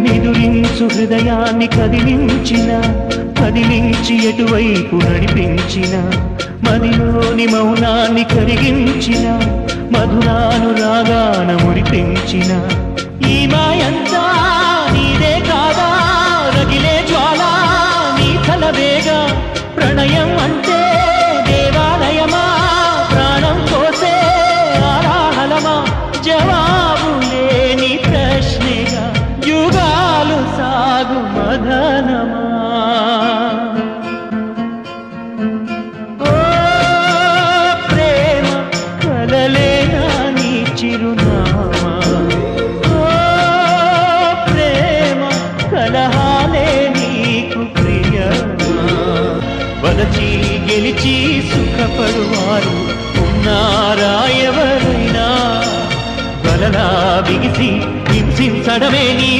నిదురించు హృదయాన్ని కదిలించి ఎటువైపు నడిపించిన మదిలోని మౌనాన్ని కరిగించిన మధురానురాగాన మురిపించిన ఈ మాయంతా నీదే కాదా రగిలే జ్వాల నీ కలవేగా ప్రణయం అంటే దేవాలయమా ప్రాణం కోసే ఆరాహలమా జవాబు లేని ప్రశ్నగా యుగాలు సాగు మదనమా ఓ ప్రేమ కలలేనా నీ చిరునామా ఓ ప్రేమ కలహాలే నీకు ప్రియమా వలచి గెలిచి సుఖపడువారు ఉన్నారా ఎవరైనా వలలా బిగిసి హింసించడమే నీ